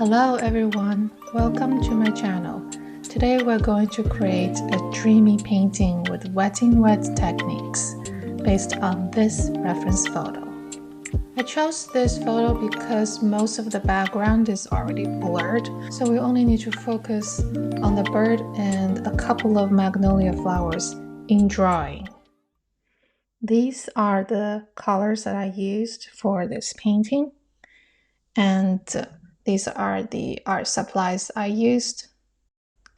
Hello everyone, welcome to my channel. Today we're going to create a dreamy painting with wetting wet techniques based on this reference photo. I chose this photo because most of the background is already blurred, so we only need to focus on the bird and a couple of magnolia flowers in drawing. These are the colors that I used for this painting, and these are the art supplies I used.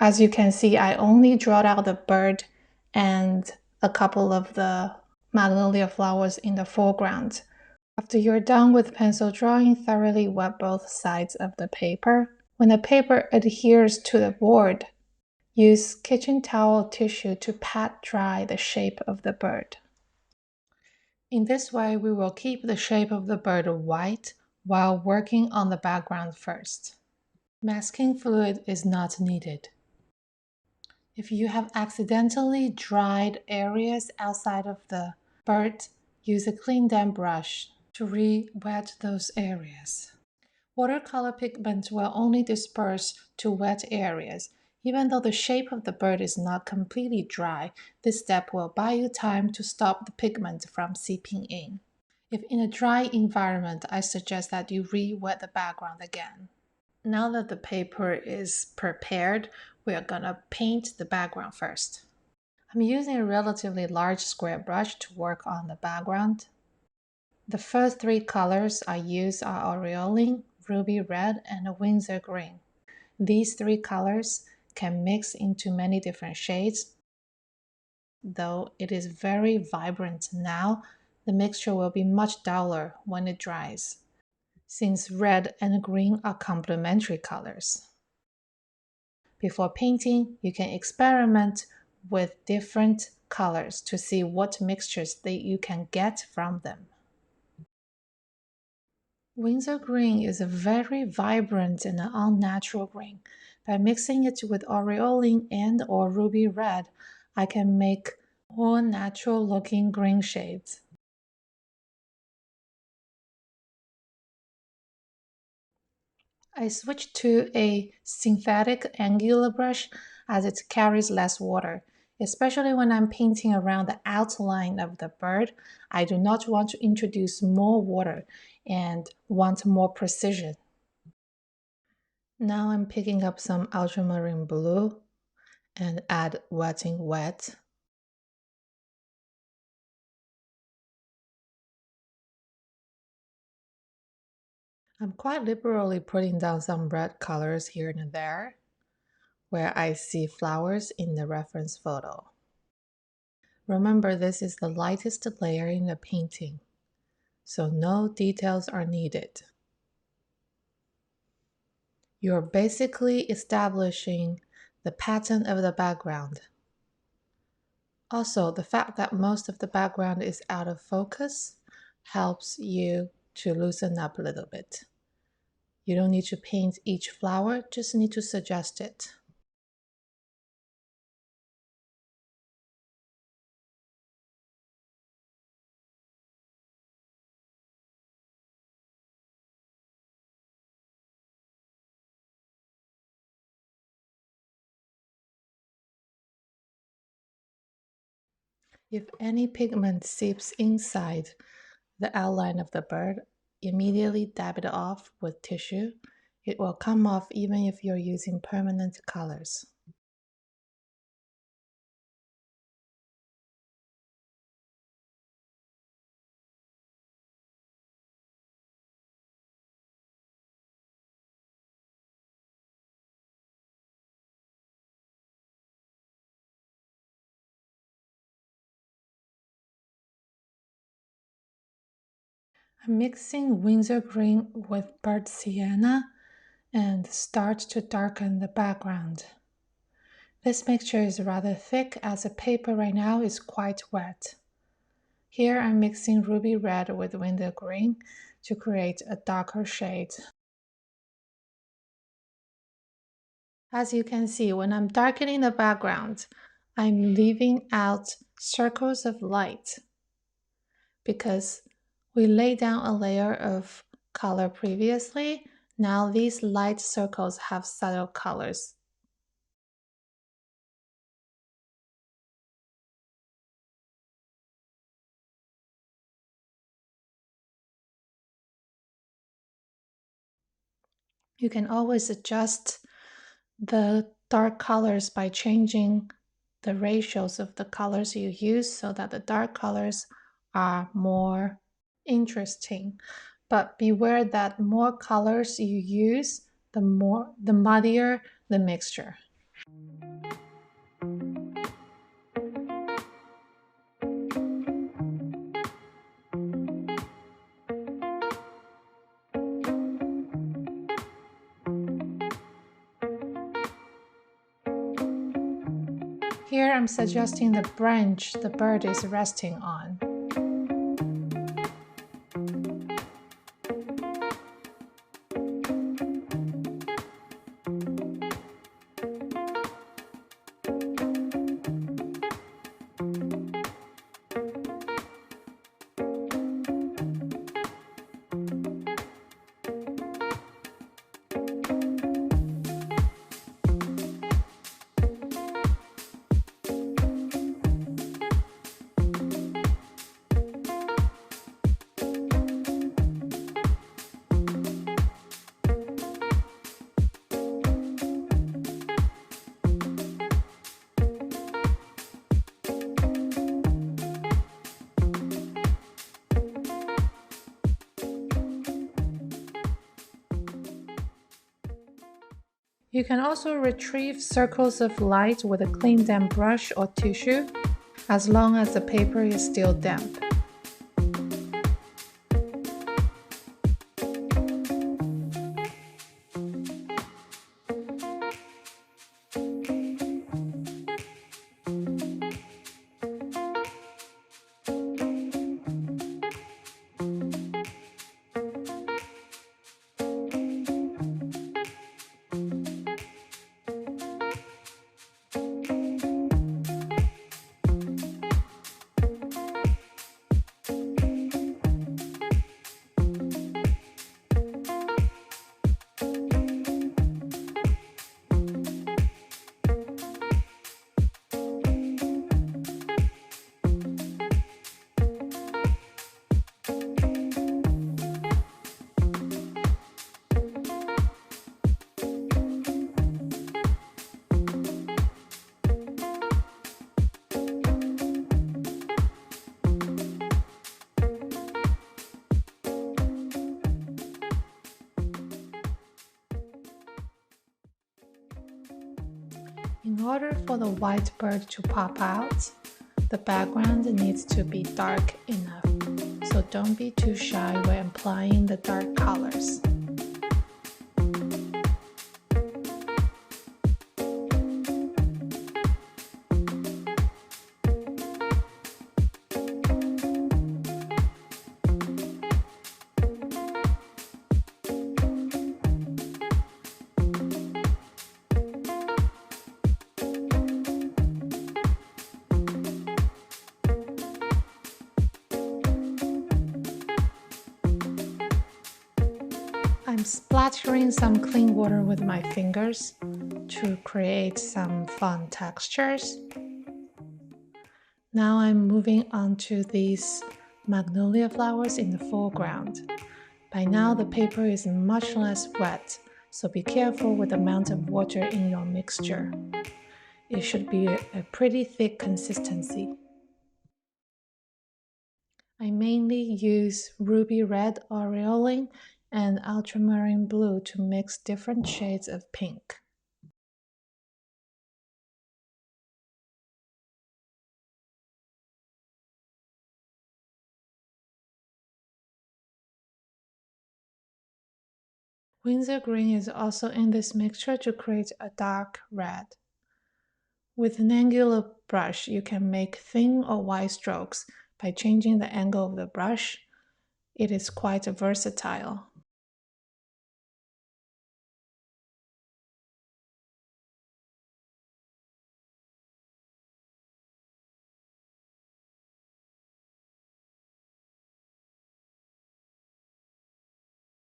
As you can see, I only drawed out the bird and a couple of the magnolia flowers in the foreground. After you're done with pencil drawing, thoroughly wet both sides of the paper. When the paper adheres to the board, use kitchen towel tissue to pat dry the shape of the bird. In this way, we will keep the shape of the bird white while working on the background first. Masking fluid is not needed. If you have accidentally dried areas outside of the bird, use a clean damp brush to re-wet those areas. Watercolor pigment will only disperse to wet areas. Even though the shape of the bird is not completely dry, this step will buy you time to stop the pigment from seeping in. If in a dry environment, I suggest that you re-wet the background again. Now that the paper is prepared, we are gonna paint the background first. I'm using a relatively large square brush to work on the background. The first three colors I use are aureolin, ruby red, and Windsor green. These three colors can mix into many different shades. Though it is very vibrant now, the mixture will be much duller when it dries, since red and green are complementary colors. Before painting, you can experiment with different colors to see what mixtures that you can get from them. Windsor green is a very vibrant and unnatural green. By mixing it with aureolin and or ruby red, I can make more natural looking green shades. I switched to a synthetic angular brush as it carries less water. Especially when I'm painting around the outline of the bird, I do not want to introduce more water and want more precision. Now I'm picking up some ultramarine blue and add wetting wet. I'm quite liberally putting down some red colors here and there where I see flowers in the reference photo. Remember, this is the lightest layer in the painting, so no details are needed. You're basically establishing the pattern of the background. Also, the fact that most of the background is out of focus helps you to loosen up a little bit. You don't need to paint each flower, just need to suggest it. If any pigment seeps inside the outline of the bird, immediately dab it off with tissue. It will come off even if you're using permanent colors. I'm mixing Windsor green with burnt sienna and start to darken the background. This mixture is rather thick as the paper right now is quite wet. Here I'm mixing ruby red with Windsor green to create a darker shade. As you can see, when I'm darkening the background, I'm leaving out circles of light because we laid down a layer of color previously. Now these light circles have subtle colors. You can always adjust the dark colors by changing the ratios of the colors you use so that the dark colors are more interesting. But beware that more colors you use, the muddier the mixture. Here I'm suggesting the branch the bird is resting on. You can also retrieve circles of light with a clean damp brush or tissue, as long as the paper is still damp. In order for the white bird to pop out, the background needs to be dark enough, so don't be too shy when applying the dark colors. I'm splattering some clean water with my fingers to create some fun textures. Now I'm moving on to these magnolia flowers in the foreground. By now the paper is much less wet, so be careful with the amount of water in your mixture. It should be a pretty thick consistency. I mainly use ruby red aureoling and ultramarine blue to mix different shades of pink. Windsor green is also in this mixture to create a dark red. With an angular brush, you can make thin or wide strokes by changing the angle of the brush. It is quite versatile.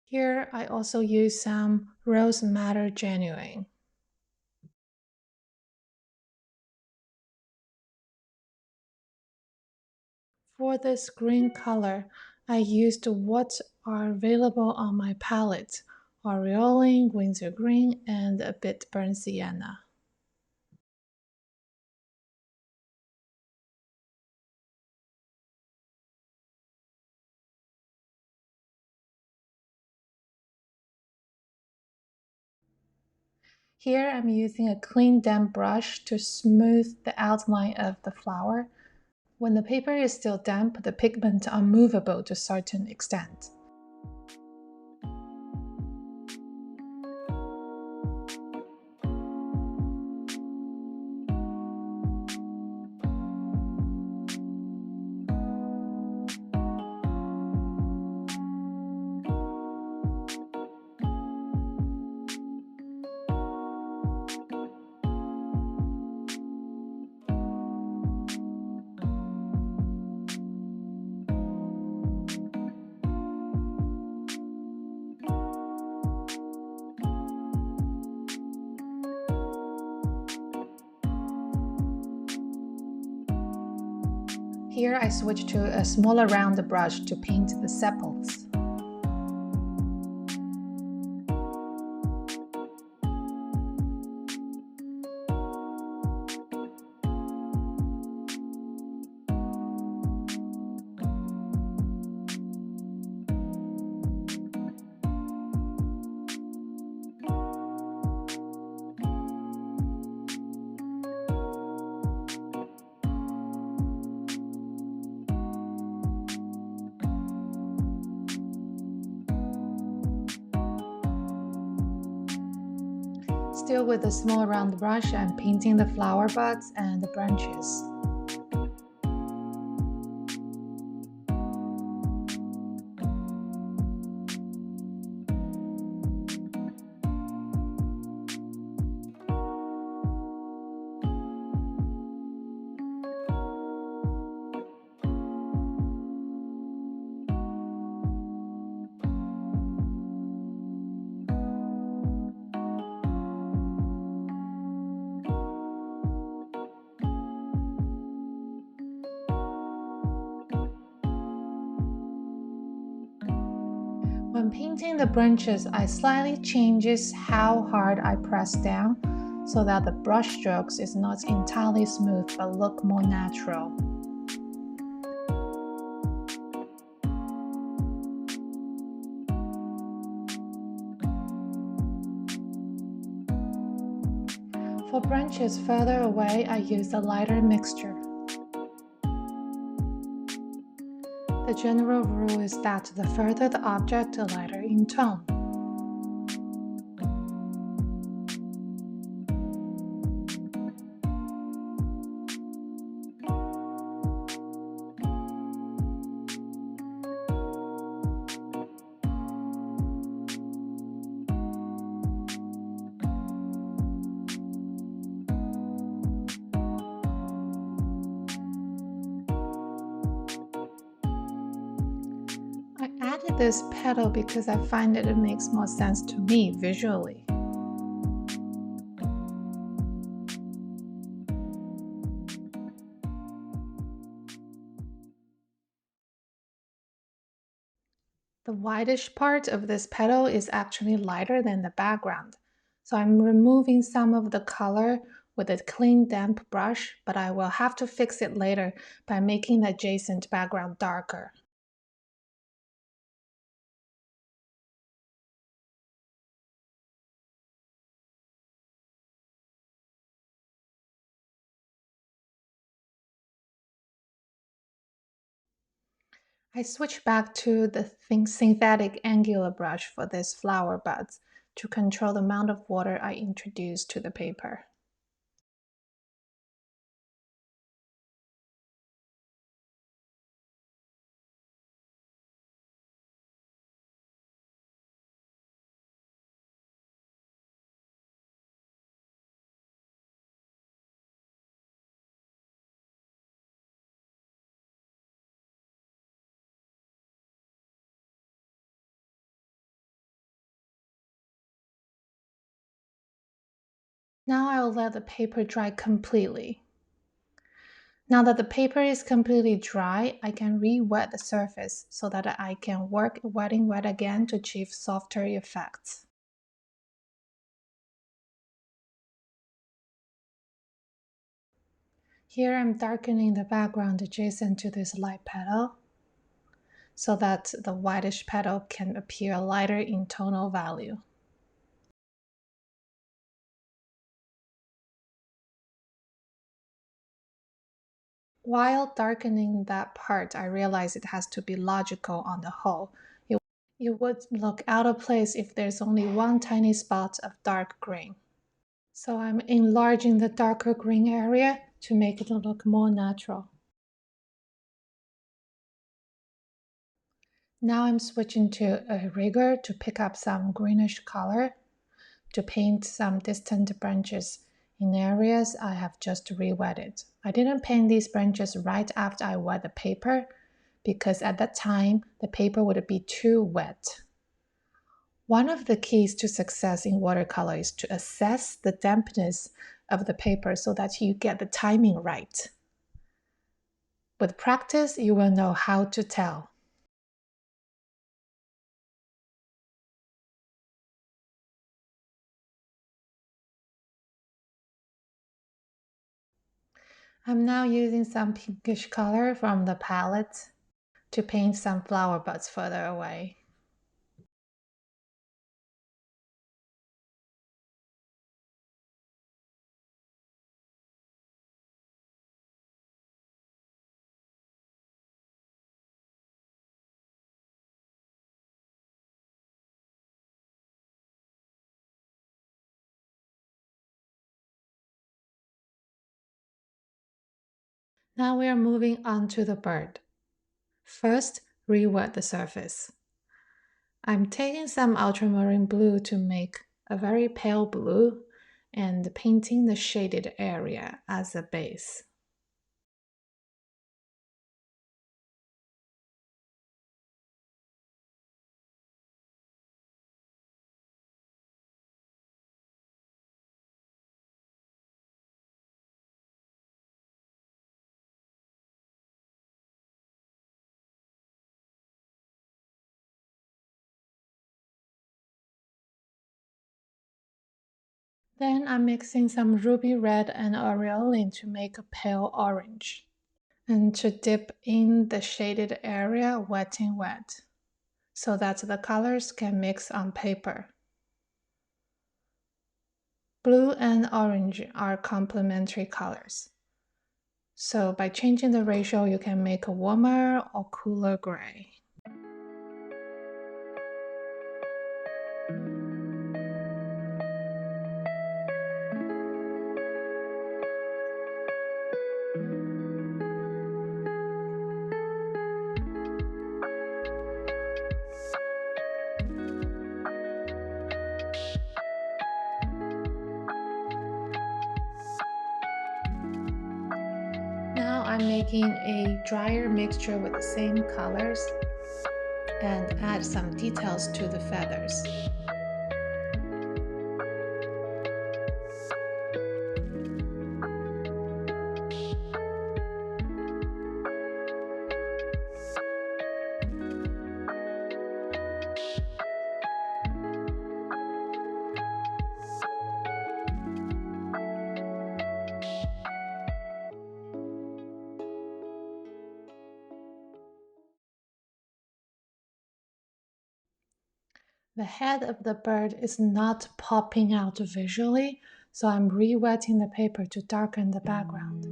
Here I also use some Rose Madder Genuine. For this green color, I used what are available on my palette: aureoline, winter green, and a bit burnt sienna. Here I'm using a clean damp brush to smooth the outline of the flower. When the paper is still damp, the pigments are movable to a certain extent. Here I switch to a smaller round brush to paint the sepals. Still with a small round brush, I'm painting the flower buds and the branches. When painting the branches, I slightly changes how hard I press down so that the brush strokes is not entirely smooth but look more natural. For branches further away, I use a lighter mixture. The general rule is that the further the object, the lighter in tone. I added this petal because I find that it makes more sense to me visually. The whitish part of this petal is actually lighter than the background, so I'm removing some of the color with a clean damp brush, but I will have to fix it later by making the adjacent background darker. I switch back to the synthetic angular brush for these flower buds to control the amount of water I introduce to the paper. Now I'll let the paper dry completely. Now that the paper is completely dry, I can re-wet the surface so that I can work wetting wet again to achieve softer effects. Here I'm darkening the background adjacent to this light petal so that the whitish petal can appear lighter in tonal value. While darkening that part, I realized it has to be logical on the whole. It would look out of place if there's only one tiny spot of dark green. So I'm enlarging the darker green area to make it look more natural. Now I'm switching to a rigger to pick up some greenish color to paint some distant branches in areas I have just re-wetted. I didn't paint these branches right after I wet the paper because at that time the paper would be too wet. One of the keys to success in watercolor is to assess the dampness of the paper so that you get the timing right. With practice, you will know how to tell. I'm now using some pinkish color from the palette to paint some flower buds further away. Now we are moving on to the bird. First, re-wet the surface. I'm taking some ultramarine blue to make a very pale blue and painting the shaded area as a base. Then I'm mixing some ruby red and aureolin to make a pale orange. And to dip in the shaded area wetting wet, so that the colors can mix on paper. Blue and orange are complementary colors. So by changing the ratio, you can make a warmer or cooler gray. Now I'm making a drier mixture with the same colors and add some details to the feathers. The head of the bird is not popping out visually, so I'm re-wetting the paper to darken the background.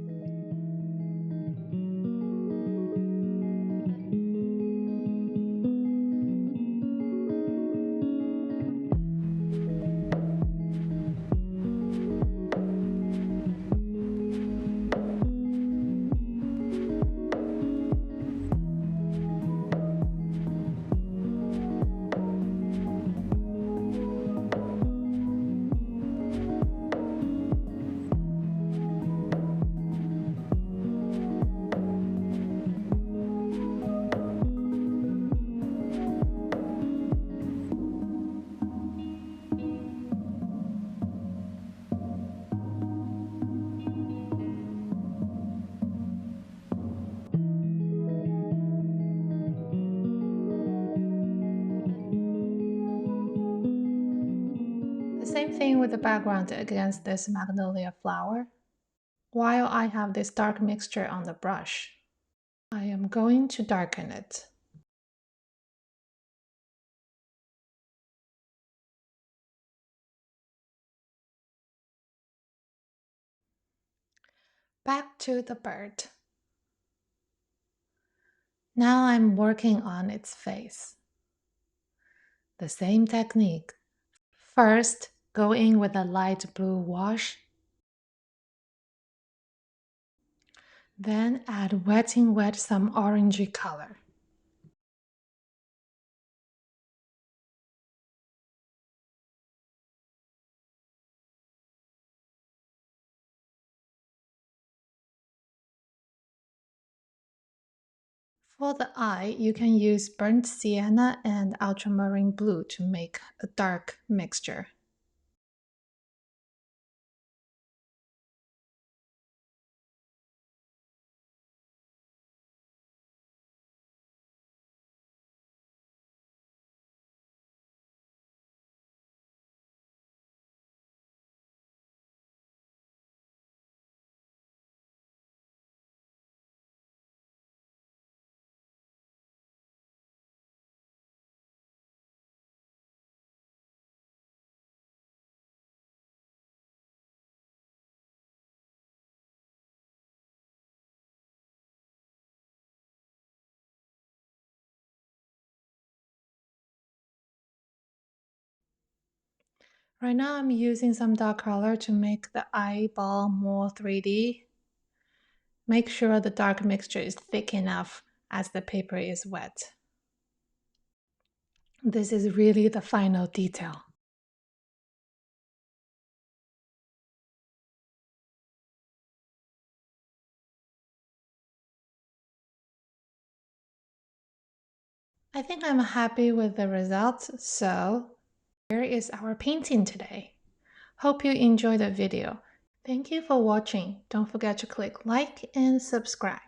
The same thing with the background against this magnolia flower. While I have this dark mixture on the brush, I am going to darken it. Back to the bird. Now I'm working on its face. The same technique. First, go in with a light blue wash. Then add wetting wet some orangey color. For the eye, you can use burnt sienna and ultramarine blue to make a dark mixture. Right now I'm using some dark color to make the eyeball more 3D. Make sure the dark mixture is thick enough as the paper is wet. This is really the final detail. I think I'm happy with the results, so here is our painting today. Hope you enjoyed the video. Thank you for watching. Don't forget to click like and subscribe.